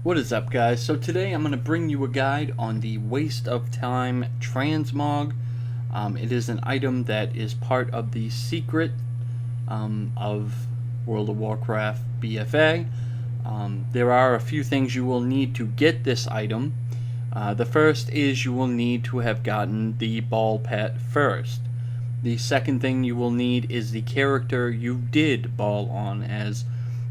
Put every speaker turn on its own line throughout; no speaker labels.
What is up, guys? So today I'm going to bring you a guide on the Waste of Time Transmog. It is an item that is part of the secret of World of Warcraft BFA. There are a few things you will need to get this item. The first is you will need to have gotten the Baa'l pet first. The second thing you will need is the character you did Baa'l on, as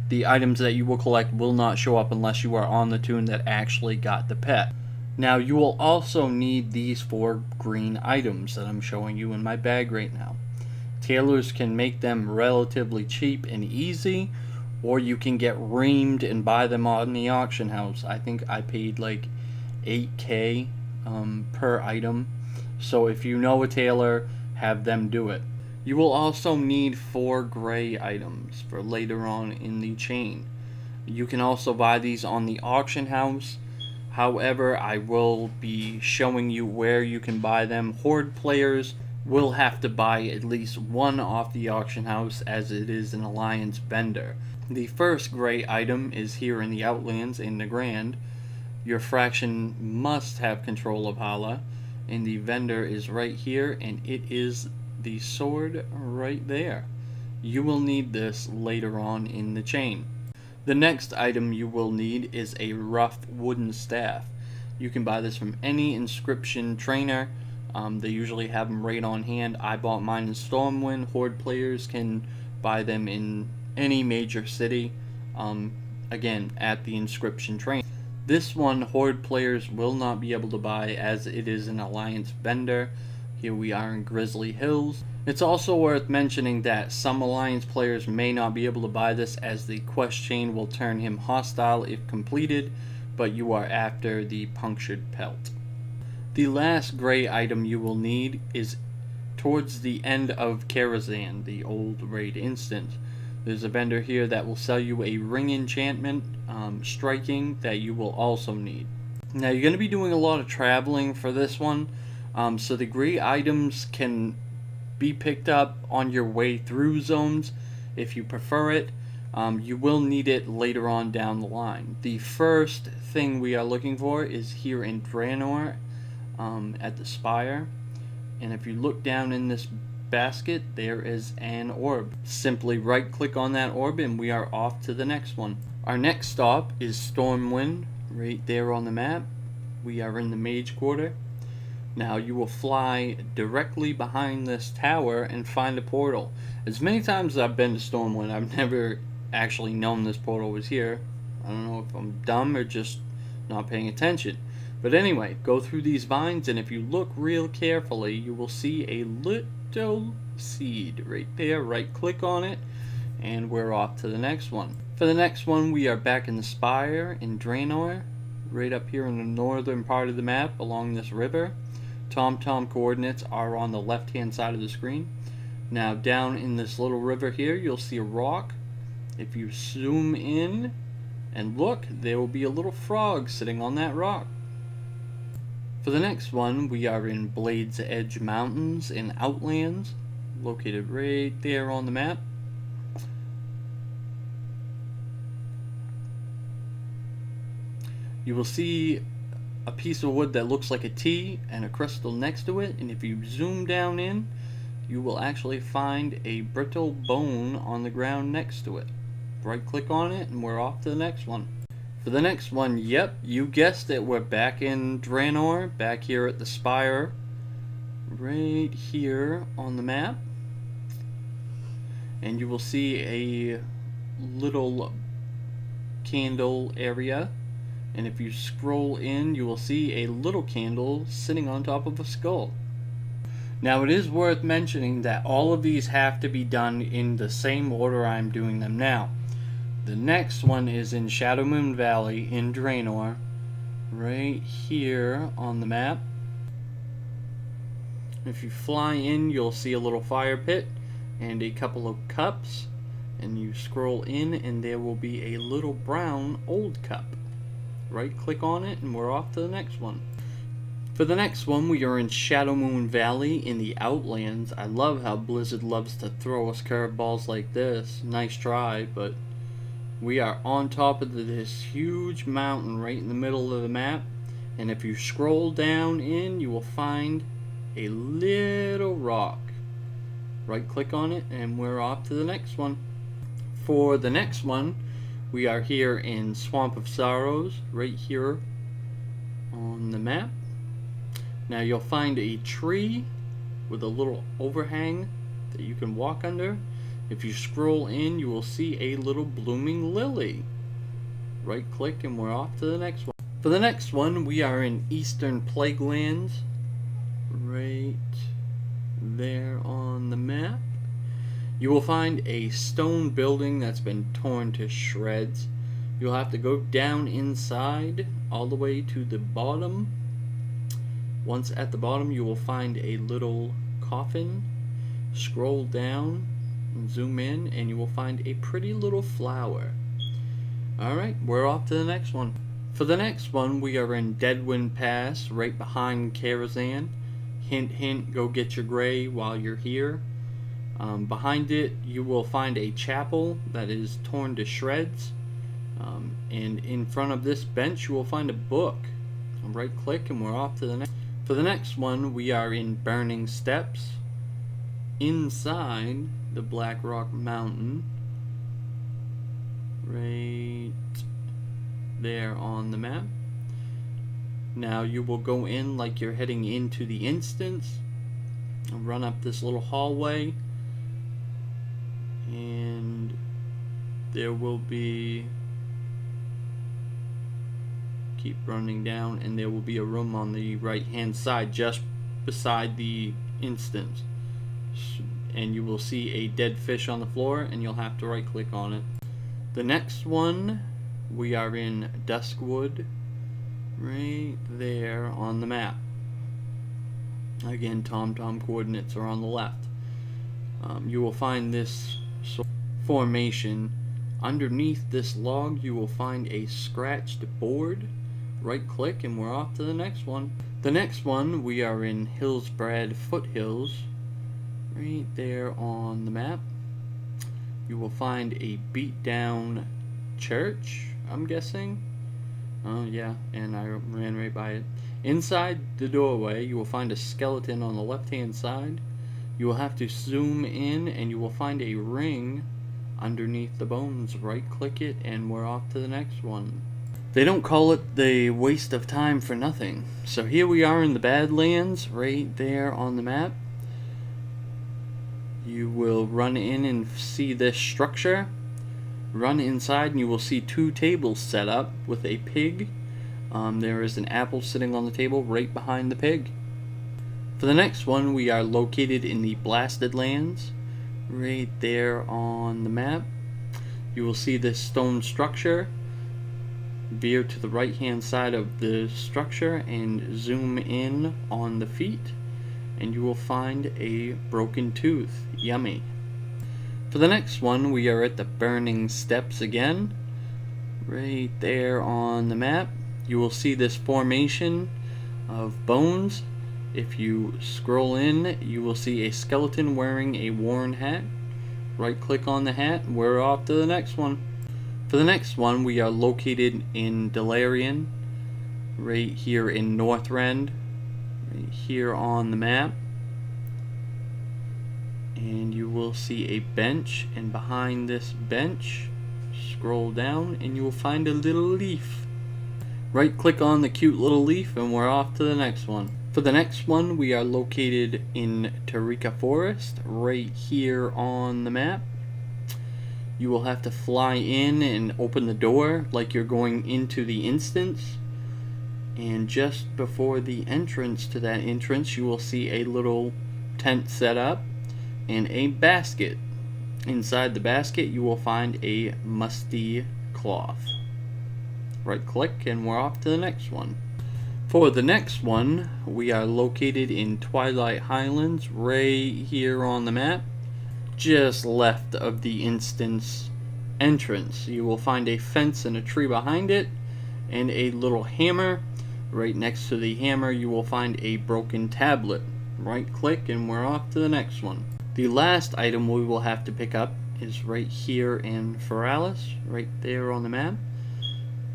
the items that you will collect will not show up unless you are on the toon that actually got the pet. Now, you will also need these 4 green items that I'm showing you in my bag right now. Tailors can make them relatively cheap and easy, or you can get reamed and buy them on the auction house. I think I paid like 8k per item, so if you know a tailor, have them do it. You will also need 4 gray items for later on in the chain. You can also buy these on the auction house. However, I will be showing you where you can buy them. Horde players will have to buy at least 1 off the auction house, as it is an alliance vendor. The first gray item is here in the Outlands in the Grand. Your faction must have control of Hala, and the vendor is right here, and it is the sword right there. You will need this later on in the chain. The next item you will need is a rough wooden staff. You can buy this from any inscription trainer. They usually have them right on hand. I bought mine in Stormwind. Horde players can buy them in any major city, again at the inscription trainer. This one Horde players will not be able to buy, as it is an alliance vendor. Here we are in Grizzly Hills. It's also worth mentioning that some alliance players may not be able to buy this, as the quest chain will turn him hostile if completed, but you are after the punctured pelt. The last gray item you will need is towards the end of Karazhan, the old raid instance. There's a vendor here that will sell you a ring enchantment, striking, that you will also need. Now, you're going to be doing a lot of traveling for this one. So the gray items can be picked up on your way through zones if you prefer it. You will need it later on down the line. The first thing we are looking for is here in Draenor, at the spire. And if you look down in this basket, there is an orb. Simply right click on that orb and we are off to the next one. Our next stop is Stormwind, right there on the map. We are in the Mage Quarter. Now, you will fly directly behind this tower and find a portal. As many times as I've been to Stormwind, I've never actually known this portal was here. I don't know if I'm dumb or just not paying attention. But anyway, go through these vines, and if you look real carefully, you will see a little seed right there. Right click on it, and we're off to the next one. For the next one, we are back in the Spire in Draenor, right up here in the northern part of the map along this river. TomTom coordinates are on the left hand side of the screen. Now, down in this little river here, you'll see a rock. If you zoom in and look, there will be a little frog sitting on that rock. For the next one, we are in Blade's Edge Mountains in Outlands, located right there on the map. You will see a piece of wood that looks like a T and a crystal next to it, and if you zoom down in, you will actually find a brittle bone on the ground next to it. Right click on it and we're off to the next one. For the next one, yep, you guessed it, we're back in Draenor, back here at the Spire, right here on the map. And you will see a little candle area. And if you scroll in, you will see a little candle sitting on top of a skull. Now, it is worth mentioning that all of these have to be done in the same order I'm doing them now. The next one is in Shadowmoon Valley in Draenor, right here on the map. If you fly in, you'll see a little fire pit and a couple of cups. And you scroll in and there will be a little brown old cup. Right click on it and we're off to the next one. For the next one, we are in Shadowmoon Valley in the Outlands. I love how Blizzard loves to throw us curveballs like this. Nice try, but We are on top of this huge mountain right in the middle of the map, and if you scroll down in, you will find a little rock. Right click on it and we're off to the next one. For the next one, we are here in Swamp of Sorrows, right here on the map. Now you'll find a tree with a little overhang that you can walk under. If you scroll in, you will see a little blooming lily. Right click and we're off to the next one. For the next one, we are in Eastern Plaguelands, right there on the map. You will find a stone building that's been torn to shreds. You'll have to go down inside all the way to the bottom. Once at the bottom, you will find a little coffin. Scroll down and zoom in and you will find a pretty little flower. Alright, we're off to the next one. For the next one, we are in Deadwind Pass, right behind Karazhan. Hint, hint, go get your gray while you're here. Behind it, you will find a chapel that is torn to shreds. And in front of this bench, you will find a book. Right click and we're off to the next. For the next one, we are in Burning Steps, inside the Black Rock Mountain, right there on the map. Now you will go in like you're heading into the instance and run up this little hallway, and there will be, keep running down, and there will be a room on the right hand side just beside the instance, and you will see a dead fish on the floor and you'll have to right click on it. The next one, we are in Duskwood, right there on the map. Again, TomTom coordinates are on the left. You will find this formation. Underneath this log you will find a scratched board. Right click and we're off to the next one. The next one, we are in Hillsbrad Foothills, right there on the map. You will find a beat down church, I'm guessing. Oh yeah, and I ran right by it. Inside the doorway, you will find a skeleton on the left hand side. You will have to zoom in and you will find a ring underneath the bones. Right click it and we're off to the next one. They don't call it the waste of time for nothing. So here we are in the Badlands, right there on the map. You will run in and see this structure. Run inside and you will see two tables set up with a pig. There is an apple sitting on the table right behind the pig. For the next one, we are located in the Blasted Lands, right there on the map. You will see this stone structure. Veer to the right hand side of the structure and zoom in on the feet, and you will find a broken tooth. Yummy. For the next one, we are at the Burning Steps again, right there on the map. You will see this formation of bones. If you scroll in, you will see a skeleton wearing a worn hat. Right click on the hat and we're off to the next one. For the next one, we are located in Delarian, right here in Northrend, right here on the map. And you will see a bench, and behind this bench, scroll down and you will find a little leaf. Right click on the cute little leaf and we're off to the next one. For the next one, we are located in Tariqa Forest, right here on the map. You will have to fly in and open the door like you're going into the instance. And just before the entrance to that entrance, you will see a little tent set up and a basket. Inside the basket, you will find a musty cloth. Right click and we're off to the next one. For the next one, we are located in Twilight Highlands, right here on the map. Just left of the instance entrance. You will find a fence and a tree behind it and a little hammer. Right next to the hammer you will find a broken tablet. Right click and we're off to the next one. The last item we will have to pick up is right here in Foothills, right there on the map.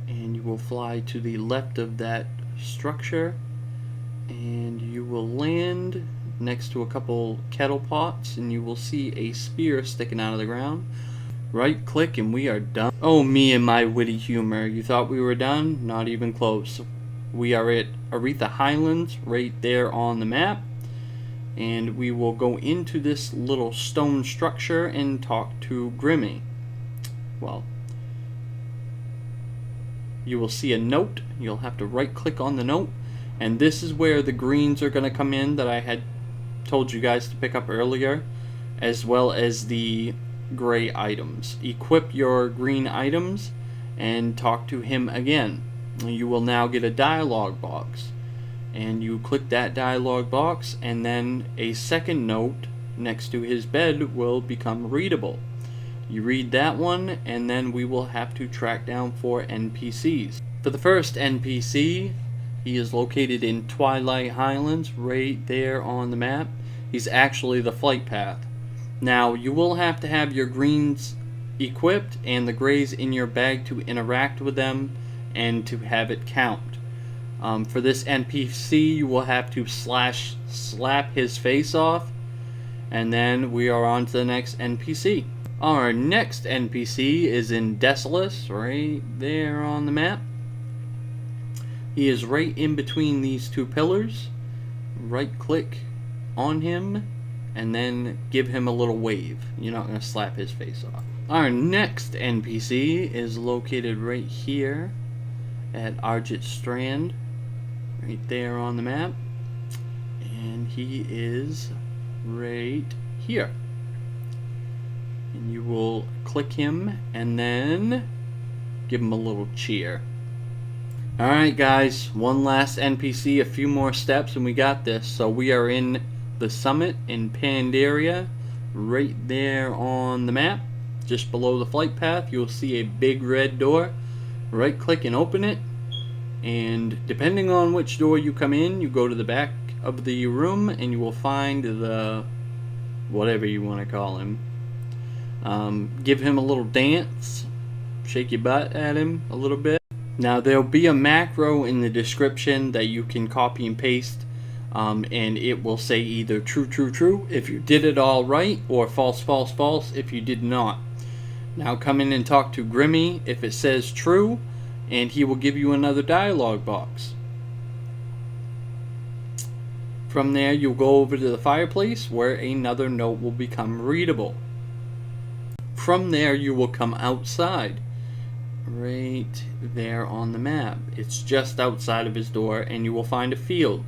And you will fly to the left of that structure, and you will land next to a couple kettle pots, and you will see a spear sticking out of the ground. Right click and we are done. Oh, me and my witty humor. You thought we were done? Not even close. We are at Azeroth Highlands, right there on the map. And we will go into this little stone structure and talk to Grimmy. Well, you will see a note. You'll have to right click on the note. And this is where the greens are going to come in that I had told you guys to pick up earlier, as well as the gray items. Equip your green items and talk to him again. You will now get a dialogue box, and you click that dialogue box, and then a second note next to his bed will become readable. You read that one, and then we will have to track down 4 NPCs. For the first NPC, he is located in Twilight Highlands, right there on the map. He's actually the flight path. Now, you will have to have your greens equipped and the grays in your bag to interact with them and to have it count. For this NPC, you will have to slap his face off, and then we are on to the next NPC. Our next NPC is in Desolus, right there on the map. He is right in between these two pillars. Right click on him and then give him a little wave. You're not going to slap his face off. Our next NPC is located right here at Argit Strand, right there on the map. And he is right here. And you will click him and then give him a little cheer. Alright guys, one last NPC, a few more steps and we got this. So we are in the summit in Pandaria, right there on the map. Just below the flight path, you'll see a big red door. Right click and open it. And depending on which door you come in, you go to the back of the room and you will find the, whatever you want to call him. Give him a little dance. Shake your butt at him a little bit. Now there'll be a macro in the description that you can copy and paste, and it will say either true, true, true if you did it all right, or false, false, false if you did not. Now come in and talk to Grimmy if it says true, and he will give you another dialogue box. From there you'll go over to the fireplace where another note will become readable. From there you will come outside. Right there on the map. It's just outside of his door and you will find a field.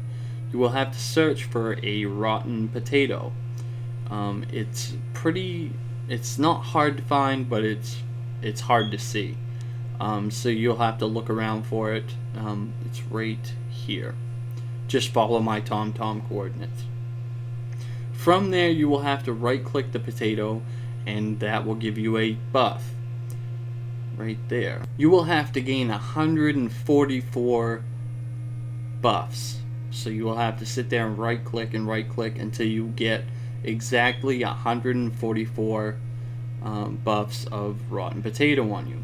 You will have to search for a rotten potato. It's not hard to find, but it's hard to see. So you'll have to look around for it. It's right here. Just follow my TomTom coordinates. From there you will have to right click the potato and that will give you a buff. Right there. You will have to gain 144 buffs. So you will have to sit there and right click until you get exactly 144 buffs of rotten potato on you.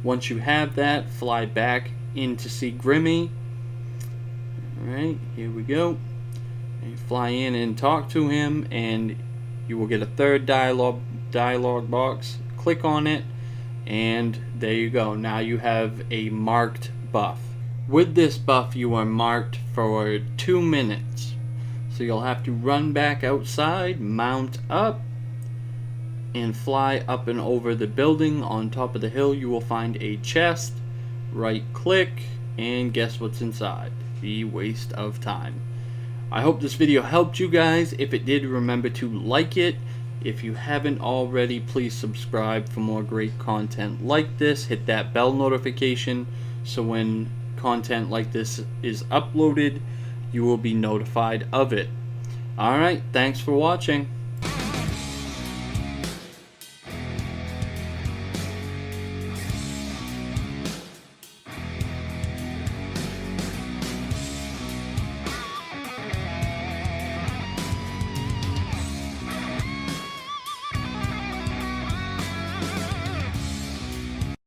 Once you have that, fly back in to see Grimmy. Alright, here we go. And you fly in and talk to him and you will get a third dialogue box. Click on it. And there you go. Now you have a marked buff. With this buff you are marked for 2 minutes. So you'll have to run back outside, mount up, and fly up and over the building. On top of the hill you will find a chest. Right click and guess what's inside? The waste of time. I hope this video helped you guys. If it did, remember to like it. If you haven't already, please subscribe for more great content like this. Hit that bell notification so when content like this is uploaded, you will be notified of it. Alright, thanks for watching.